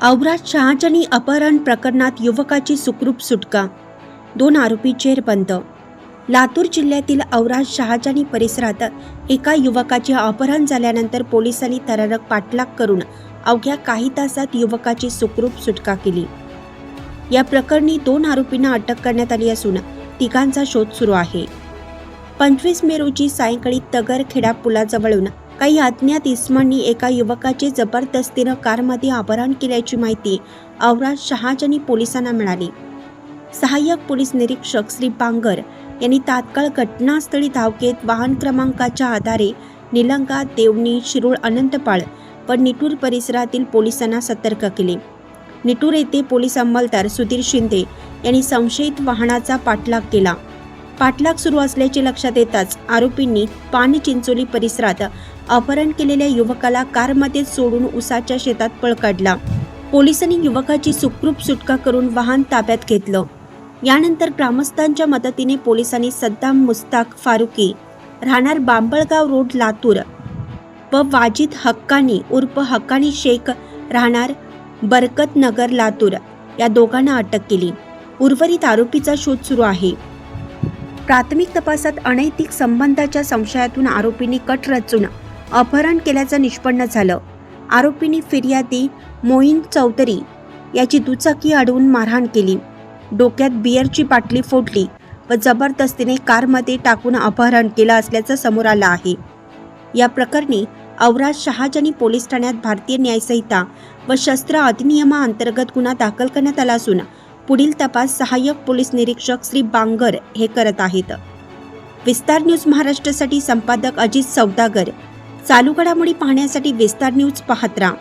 औराद शहाजनी अपहरण प्रकरणात युवकाची सुखरूप सुटका, 2 आरोपी जेरबंद। लातूर जिल्ह्यातील औराद शहाजनी परिसरात एका युवकाचे अपहरण झाल्यानंतर पोलिसांनी थरारक पाठलाग करून अवघ्या काही तासात युवकाची सुखरूप सुटका केली। या प्रकरणी 2 आरोपींना अटक करण्यात आली असून तिघांचा शोध सुरू आहे। 25 मे रोजी सायंकाळी तगरखेडा पुलाजवळून काही अज्ञात इसमांनी एका युवकाचे जबरदस्तीनं कारमध्ये अपहरण केल्याची माहिती औराद शहाजनी पोलिसांना मिळाली। सहाय्यक पोलीस निरीक्षक श्री बांगर यांनी तात्काळ घटनास्थळी धाव घेत वाहन क्रमांकाच्या आधारे निलंगा, देवणी, शिरूळ, अनंतपाळ व निटूर परिसरातील पोलिसांना सतर्क केले। निटूर येथे पोलीस अंमलदार सुधीर शिंदे यांनी संशयित वाहनाचा पाठलाग केला। पाठलाग सुरू असल्याचे लक्षात येताच आरोपींनी पानचिंचोली परिसरात अपहरण केलेल्या युवकाला कारमध्ये सोडून उसाच्या शेतात पळ काढला। पोलिसांनी युवकाची सुखरूप सुटका करून वाहन ताब्यात घेतलं। यानंतर ग्रामस्थांच्या मदतीने पोलिसांनी सद्दाम मुस्ताक फारुकी राहणार बांबळगाव रोड लातूर व वाजिद हक्कानी उर्फ हक्कानी शेख राहणार बरकत नगर लातूर या दोघांना अटक केली। उर्वरित आरोपीचा शोध सुरू आहे। प्राथमिक तपासात अनैतिक संबंधाच्या संशयातून आरोपींनी कट रचून अपहरण केल्याचं निष्पन्न झालं। आरोपींनी फिर्यादी मोईन चौधरी याची दुचाकी अडवून मारहाण केली, डोक्यात बिअरची बाटली फोडली व जबरदस्तीने कारमध्ये टाकून अपहरण केलं असल्याचं समोर आलं आहे। या प्रकरणी औराद शहाजनी पोलीस ठाण्यात भारतीय न्यायसंहिता व शस्त्र अधिनियमाअंतर्गत गुन्हा दाखल करण्यात आला असून पुढील तपास सहाय्यक पोलीस निरीक्षक श्री बांगर हे करत आहेत। विस्तार न्यूज महाराष्ट्रासाठी संपादक अजित सौदागर। चालू घडामोडी पाहण्यासाठी विस्तार न्यूज पाहत राहा।